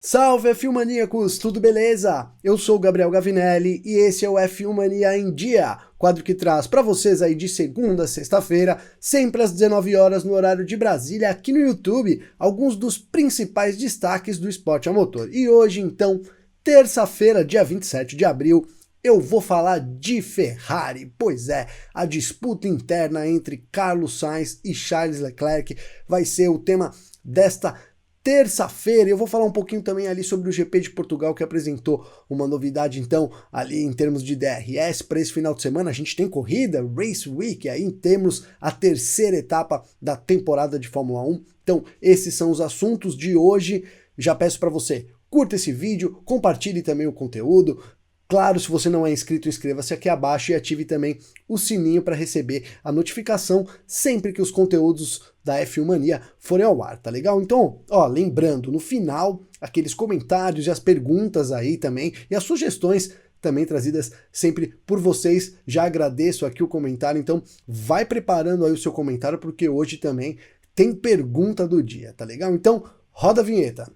Salve F1 Maníacos, tudo beleza? Eu sou o Gabriel Gavinelli e esse é o F1 Mania em Dia, quadro que traz para vocês aí de segunda a sexta-feira, sempre às 19 horas no horário de Brasília, aqui no YouTube, alguns dos principais destaques do esporte a motor. E hoje então, terça-feira, dia 27 de abril, eu vou falar de Ferrari. Pois é, a disputa interna entre Carlos Sainz e Charles Leclerc vai ser o tema desta terça-feira. Eu vou falar um pouquinho também ali sobre o GP de Portugal, que apresentou uma novidade então ali em termos de DRS para esse final de semana. A gente tem corrida, Race Week, aí temos a terceira etapa da temporada de Fórmula 1. Então esses são os assuntos de hoje. Já peço para você, curta esse vídeo, compartilhe também o conteúdo. Claro, se você não é inscrito, inscreva-se aqui abaixo e ative também o sininho para receber a notificação sempre que os conteúdos da F1 Mania forem ao ar, tá legal? Então, ó, lembrando, no final, aqueles comentários e as perguntas aí também, e as sugestões também trazidas sempre por vocês. Já agradeço aqui o comentário, então vai preparando aí o seu comentário, porque hoje também tem pergunta do dia, tá legal? Então, roda a vinheta.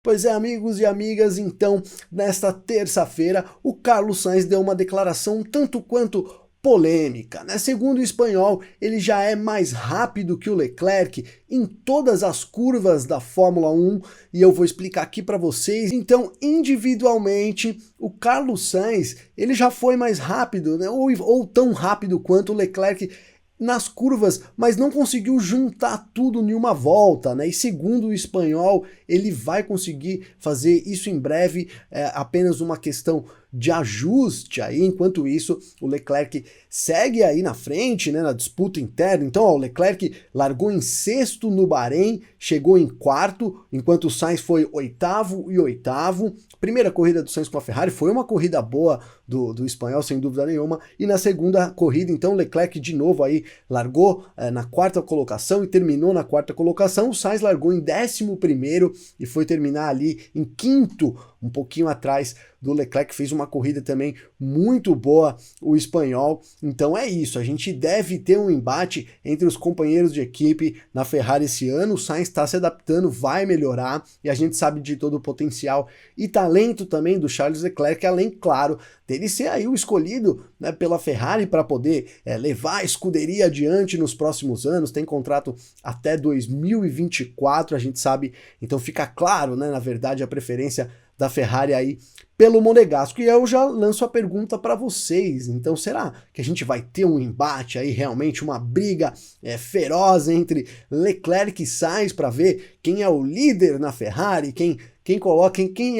Pois é, amigos e amigas, então, nesta terça-feira, o Carlos Sainz deu uma declaração tanto quanto polêmica, né? Segundo o espanhol, ele já é mais rápido que o Leclerc em todas as curvas da Fórmula 1, e eu vou explicar aqui para vocês. Então, individualmente, o Carlos Sainz, ele já foi mais rápido, né? Ou tão rápido quanto o Leclerc nas curvas, mas não conseguiu juntar tudo em uma volta, né? E segundo o espanhol, ele vai conseguir fazer isso em breve, apenas uma questão de ajuste aí. Enquanto isso, o Leclerc segue aí na frente, né, na disputa interna. Então, ó, o Leclerc largou em sexto no Bahrein, chegou em quarto, enquanto o Sainz foi oitavo e oitavo. Primeira corrida do Sainz com a Ferrari foi uma corrida boa do espanhol, sem dúvida nenhuma, e na segunda corrida, então, o Leclerc de novo aí largou na quarta colocação e terminou na quarta colocação. O Sainz largou em 11º e foi terminar ali em quinto, um pouquinho atrás do Leclerc. Fez uma corrida também muito boa, o espanhol. Então é isso, a gente deve ter um embate entre os companheiros de equipe na Ferrari esse ano. O Sainz está se adaptando, vai melhorar, e a gente sabe de todo o potencial e talento também do Charles Leclerc, além, claro, dele ser aí o escolhido, né, pela Ferrari para poder levar a escuderia adiante nos próximos anos. Tem contrato até 2024, a gente sabe, então fica claro, né, na verdade, a preferência da Ferrari aí pelo Monegasco. E eu já lanço a pergunta para vocês, então será que a gente vai ter um embate aí, realmente uma briga feroz entre Leclerc e Sainz para ver quem é o líder na Ferrari, quem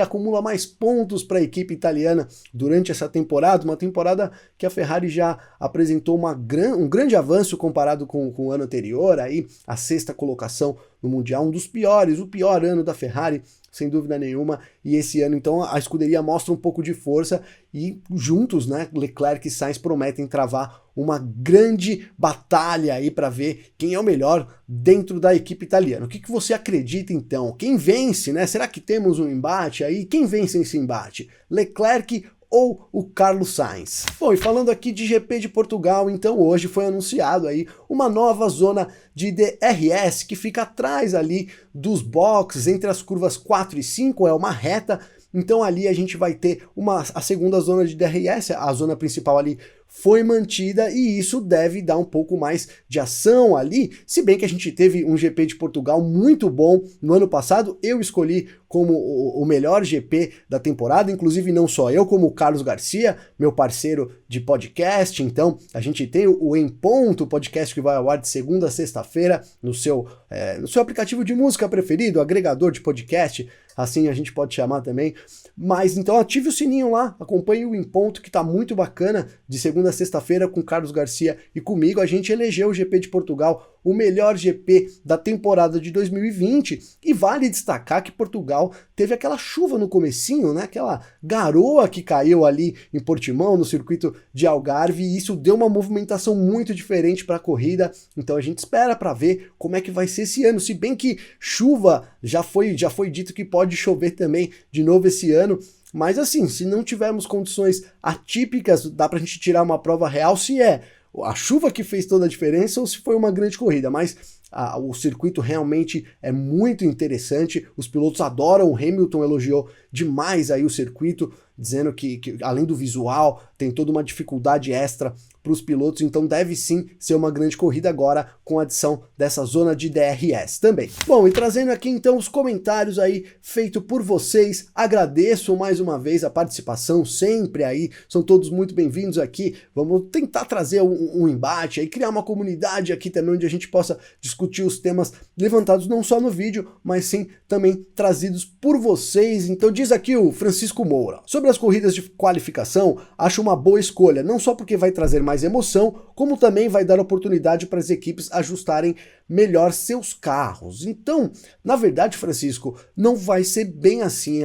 acumula mais pontos para a equipe italiana durante essa temporada, uma temporada que a Ferrari já apresentou um grande avanço comparado com o ano anterior, aí a sexta colocação no Mundial, um dos piores, o pior ano da Ferrari, sem dúvida nenhuma, e esse ano então a escuderia mostra um pouco de força e juntos, né, Leclerc e Sainz prometem travar uma grande batalha aí para ver quem é o melhor dentro da equipe italiana. O que você acredita então? Quem vence, né? Será que temos um embate aí? Quem vence esse embate? Leclerc ou o Carlos Sainz? Bom, e falando aqui de GP de Portugal, então hoje foi anunciado aí uma nova zona de DRS que fica atrás ali dos boxes, entre as curvas 4 e 5, é uma reta. Então ali a gente vai ter a segunda zona de DRS, a zona principal ali foi mantida, e isso deve dar um pouco mais de ação ali, se bem que a gente teve um GP de Portugal muito bom no ano passado. Eu escolhi como o melhor GP da temporada, inclusive não só eu, como o Carlos Garcia, meu parceiro de podcast. Então a gente tem o Em Ponto, podcast que vai ao ar de segunda a sexta-feira no seu aplicativo de música preferido, agregador de podcast, assim a gente pode chamar também. Mas então ative o sininho lá, acompanhe o Em Ponto, que tá muito bacana, de segunda a sexta-feira com Carlos Garcia e comigo. A gente elegeu o GP de Portugal o melhor GP da temporada de 2020, e vale destacar que Portugal teve aquela chuva no comecinho, né? Aquela garoa que caiu ali em Portimão, no circuito de Algarve, e isso deu uma movimentação muito diferente para a corrida. Então a gente espera para ver como é que vai ser esse ano, se bem que chuva já foi dito que pode chover também de novo esse ano. Mas assim, se não tivermos condições atípicas, dá pra gente tirar uma prova real se é a chuva que fez toda a diferença ou se foi uma grande corrida. Mas o circuito realmente é muito interessante, os pilotos adoram, o Hamilton elogiou demais aí o circuito, dizendo que além do visual, tem toda uma dificuldade extra para os pilotos, então deve sim ser uma grande corrida agora com a adição dessa zona de DRS também. Bom, e trazendo aqui então os comentários aí feito por vocês, agradeço mais uma vez a participação sempre aí, são todos muito bem-vindos aqui, vamos tentar trazer um embate aí, criar uma comunidade aqui também onde a gente possa discutir os temas levantados não só no vídeo, mas sim também trazidos por vocês. Então diz aqui o Francisco Moura, sobre as corridas de qualificação, acho uma boa escolha, não só porque vai trazer mais emoção, como também vai dar oportunidade para as equipes ajustarem melhor seus carros. Então, na verdade, Francisco, não vai ser bem assim.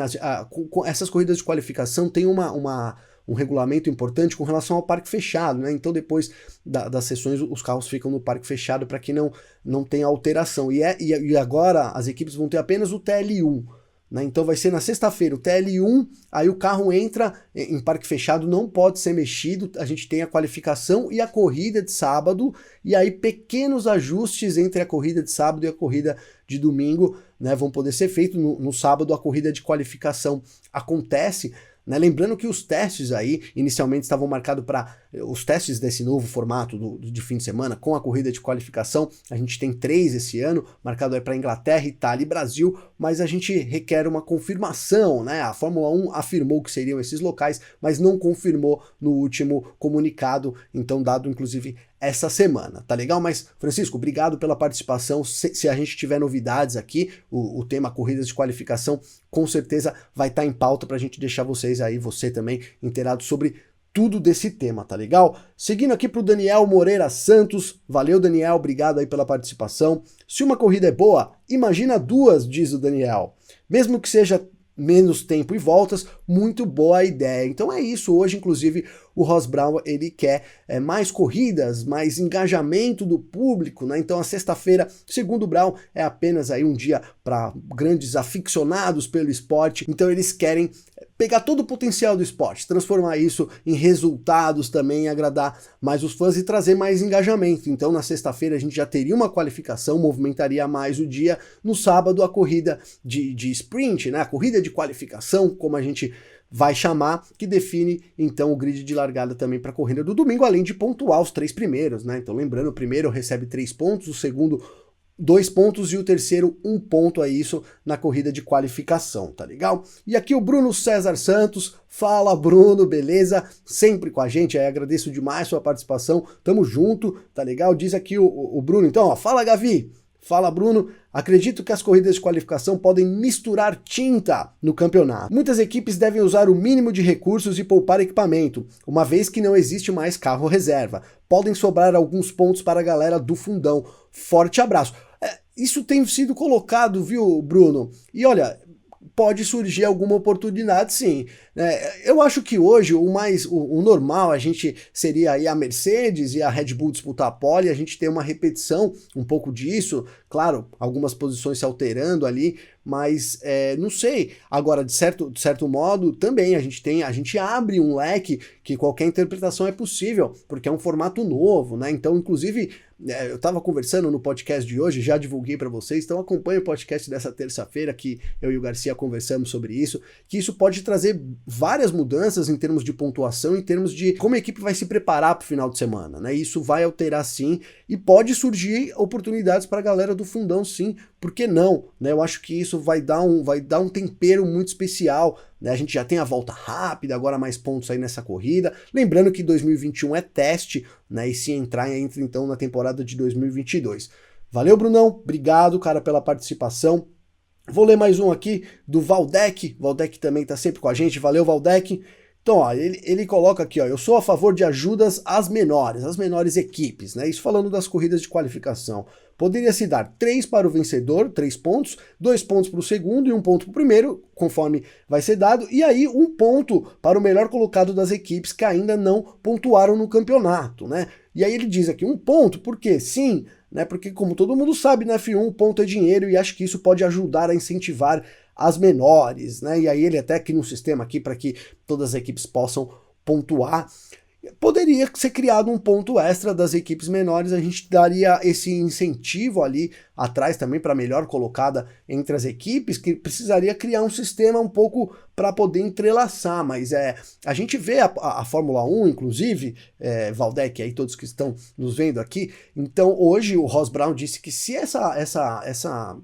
Essas corridas de qualificação têm um regulamento importante com relação ao parque fechado, né? Então depois das sessões os carros ficam no parque fechado para que não tenha alteração. E agora as equipes vão ter apenas o TL1. Né? Então vai ser na sexta-feira o TL1, aí o carro entra em parque fechado, não pode ser mexido, a gente tem a qualificação e a corrida de sábado, e aí pequenos ajustes entre a corrida de sábado e a corrida de domingo, né, vão poder ser feitos. No sábado a corrida de qualificação acontece, né? Lembrando que os testes aí inicialmente estavam marcados para os testes desse novo formato de fim de semana com a corrida de qualificação. A gente tem 3 esse ano, marcado aí para Inglaterra, Itália e Brasil, mas a gente requer uma confirmação, né? A Fórmula 1 afirmou que seriam esses locais, mas não confirmou no último comunicado, então dado inclusive essa semana, tá legal? Mas, Francisco, obrigado pela participação. Se a gente tiver novidades aqui, o tema corridas de qualificação, com certeza vai estar em pauta pra gente deixar vocês aí, você também, inteirado sobre tudo desse tema, tá legal? Seguindo aqui pro Daniel Moreira Santos, valeu Daniel, obrigado aí pela participação. Se uma corrida é boa, imagina 2, diz o Daniel. Mesmo que seja menos tempo e voltas, muito boa ideia. Então é isso, hoje inclusive o Ross Brawn ele quer mais corridas, mais engajamento do público, né? Então a sexta-feira, segundo o Brawn, é apenas aí um dia para grandes aficionados pelo esporte, então eles querem pegar todo o potencial do esporte, transformar isso em resultados também, agradar mais os fãs e trazer mais engajamento. Então na sexta-feira a gente já teria uma qualificação, movimentaria mais o dia, no sábado a corrida de sprint, né? A corrida de qualificação, como a gente vai chamar, que define então o grid de largada também para a corrida do domingo, além de pontuar os 3 primeiros, né? Então lembrando, o primeiro recebe 3 pontos, o segundo 2 pontos e o terceiro 1 ponto, é isso na corrida de qualificação, tá legal? E aqui o Bruno César Santos, fala Bruno, beleza? Sempre com a gente, aí agradeço demais a sua participação, tamo junto, tá legal? Diz aqui o Bruno, então, ó, fala Gavi! Fala Bruno, acredito que as corridas de qualificação podem misturar tinta no campeonato. Muitas equipes devem usar o mínimo de recursos e poupar equipamento, uma vez que não existe mais carro reserva. Podem sobrar alguns pontos para a galera do fundão. Forte abraço. Isso tem sido colocado, viu, Bruno? E olha, pode surgir alguma oportunidade, sim. Eu acho que hoje o normal a gente seria aí a Mercedes e a Red Bull disputar a pole, a gente tem uma repetição um pouco disso, claro, algumas posições se alterando ali, mas não sei. Agora, de certo modo, também a gente abre um leque que qualquer interpretação é possível, porque é um formato novo, né? Então, inclusive, eu estava conversando no podcast de hoje, já divulguei para vocês, então acompanhe o podcast dessa terça-feira que eu e o Garcia conversamos sobre isso, que isso pode trazer várias mudanças em termos de pontuação, em termos de como a equipe vai se preparar para o final de semana, né? Isso vai alterar sim, e pode surgir oportunidades para a galera do fundão sim, por que não? Né? Eu acho que isso vai dar um tempero muito especial, né? A gente já tem a volta rápida, agora mais pontos aí nessa corrida, lembrando que 2021 é teste, né? E se entra então na temporada de 2022. Valeu, Brunão, obrigado, cara, pela participação. Vou ler mais um aqui do Valdec também tá sempre com a gente, valeu Valdec. Então, ó, ele coloca aqui, ó, eu sou a favor de ajudas às menores equipes, né? Isso falando das corridas de qualificação. Poderia se dar 3 para o vencedor, 3 pontos, 2 pontos para o segundo e 1 ponto para o primeiro, conforme vai ser dado, e aí 1 ponto para o melhor colocado das equipes que ainda não pontuaram no campeonato, né? E aí ele diz aqui 1 ponto, por quê? Sim, né? Porque como todo mundo sabe, na F1 o ponto é dinheiro e acho que isso pode ajudar a incentivar as menores, né? E aí ele até cria um sistema aqui para que todas as equipes possam pontuar. poderia ser criado um ponto extra das equipes menores, a gente daria esse incentivo ali atrás também para melhor colocada entre as equipes, que precisaria criar um sistema um pouco para poder entrelaçar, mas a gente vê a Fórmula 1, inclusive, Valdec, aí todos que estão nos vendo aqui, então hoje o Ross Brown disse que se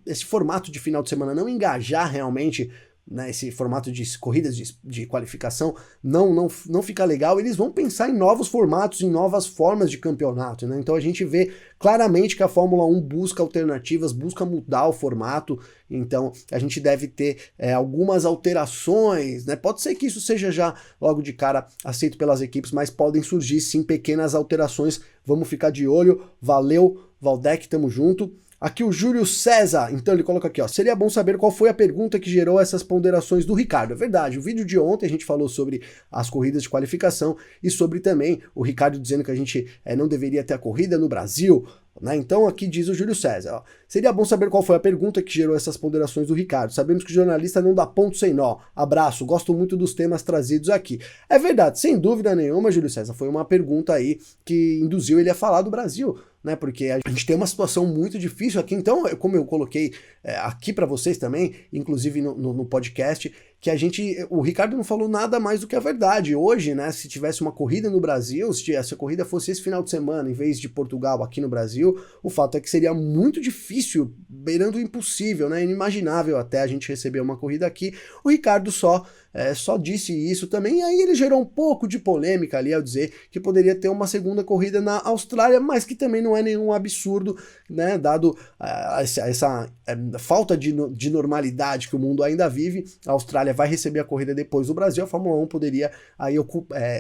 esse formato de final de semana não engajar realmente, né, esse formato de corridas de qualificação não fica legal, eles vão pensar em novos formatos, em novas formas de campeonato, né? Então a gente vê claramente que a Fórmula 1 busca alternativas, busca mudar o formato, então a gente deve ter algumas alterações, né? Pode ser que isso seja já logo de cara aceito pelas equipes, mas podem surgir sim pequenas alterações, vamos ficar de olho. Valeu, Valdec, tamo junto. Aqui o Júlio César, então ele coloca aqui, ó, seria bom saber qual foi a pergunta que gerou essas ponderações do Ricardo. É verdade, o vídeo de ontem a gente falou sobre as corridas de qualificação e sobre também o Ricardo dizendo que a gente não deveria ter a corrida no Brasil, né? Então aqui diz o Júlio César, ó, seria bom saber qual foi a pergunta que gerou essas ponderações do Ricardo. Sabemos que o jornalista não dá ponto sem nó. Abraço, gosto muito dos temas trazidos aqui. É verdade, sem dúvida nenhuma, Júlio César, foi uma pergunta aí que induziu ele a falar do Brasil, né? Porque a gente tem uma situação muito difícil aqui, então, como eu coloquei aqui para vocês também, inclusive no podcast, que o Ricardo não falou nada mais do que a verdade. Hoje, né, se tivesse uma corrida no Brasil, se essa corrida fosse esse final de semana, em vez de Portugal aqui no Brasil, o fato é que seria muito difícil, beirando o impossível, né, inimaginável até a gente receber uma corrida aqui. O Ricardo só disse isso também, e aí ele gerou um pouco de polêmica ali ao dizer que poderia ter uma segunda corrida na Austrália, mas que também não é nenhum absurdo, né, dado essa falta de normalidade que o mundo ainda vive. A Austrália vai receber a corrida depois do Brasil, a Fórmula 1 poderia aí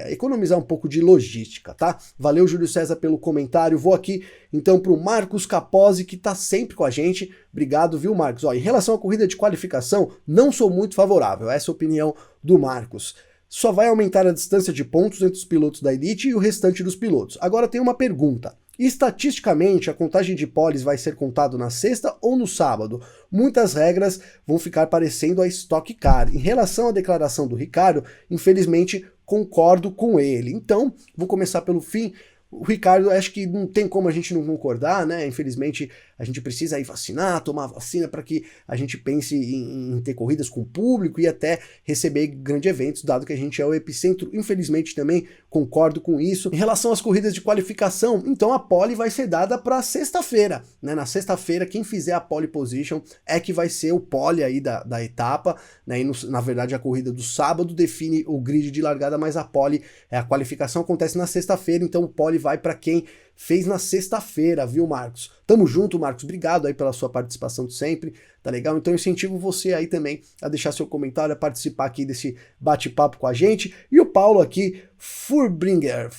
economizar um pouco de logística, tá? Valeu, Júlio César, pelo comentário. Vou aqui então para o Marcos Capozzi, que tá sempre com a gente. Obrigado, viu, Marcos? Ó, em relação à corrida de qualificação, não sou muito favorável, essa é a opinião do Marcos. Só vai aumentar a distância de pontos entre os pilotos da elite e o restante dos pilotos. Agora tem uma pergunta. Estatisticamente, a contagem de poles vai ser contado na sexta ou no sábado? Muitas regras vão ficar parecendo a Stock Car. Em relação à declaração do Ricardo, infelizmente concordo com ele. Então, vou começar pelo fim. O Ricardo, acho que não tem como a gente não concordar, né? Infelizmente, a gente precisa ir vacinar, tomar vacina para que a gente pense em ter corridas com público e até receber grandes eventos, dado que a gente é o epicentro. Infelizmente, também concordo com isso. Em relação às corridas de qualificação, então a pole vai ser dada para sexta-feira, né? Na sexta-feira, quem fizer a pole position é que vai ser o pole aí da etapa, né? E na verdade, a corrida do sábado define o grid de largada, mas a pole, a qualificação acontece na sexta-feira, então o pole vai para quem fez na sexta-feira, viu, Marcos? Tamo junto, Marcos, obrigado aí pela sua participação de sempre, tá legal? Então eu incentivo você aí também a deixar seu comentário, a participar aqui desse bate-papo com a gente. E o Paulo aqui, Furbringer,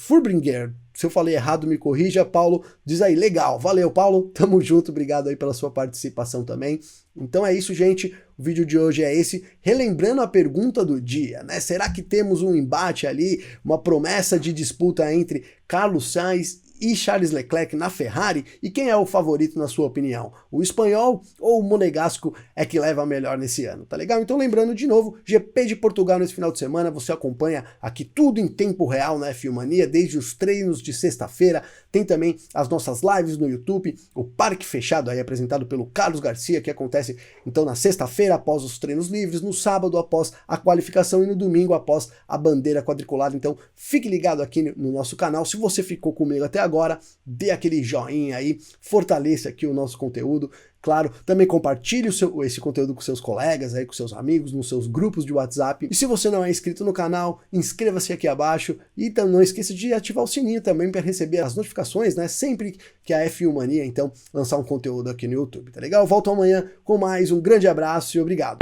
se eu falei errado, me corrija, Paulo, diz aí, legal, valeu, Paulo, tamo junto, obrigado aí pela sua participação também. Então é isso, gente, o vídeo de hoje é esse, relembrando a pergunta do dia, né? Será que temos um embate ali, uma promessa de disputa entre Carlos Sainz e Charles Leclerc na Ferrari? E quem é o favorito na sua opinião? O espanhol ou o monegasco é que leva a melhor nesse ano, tá legal? Então lembrando de novo, GP de Portugal nesse final de semana, você acompanha aqui tudo em tempo real na F1 Mania, desde os treinos de sexta-feira, tem também as nossas lives no YouTube, o Parque Fechado aí apresentado pelo Carlos Garcia, que acontece então na sexta-feira após os treinos livres, no sábado após a qualificação e no domingo após a bandeira quadriculada. Então fique ligado aqui no nosso canal. Se você ficou comigo até agora, dê aquele joinha aí, fortaleça aqui o nosso conteúdo. Claro, também compartilhe esse conteúdo com seus colegas, aí, com seus amigos, nos seus grupos de WhatsApp. E se você não é inscrito no canal, inscreva-se aqui abaixo e não esqueça de ativar o sininho também para receber as notificações, né? Sempre que a F1 Mania, então, lançar um conteúdo aqui no YouTube, tá legal? Eu volto amanhã com mais um grande abraço e obrigado!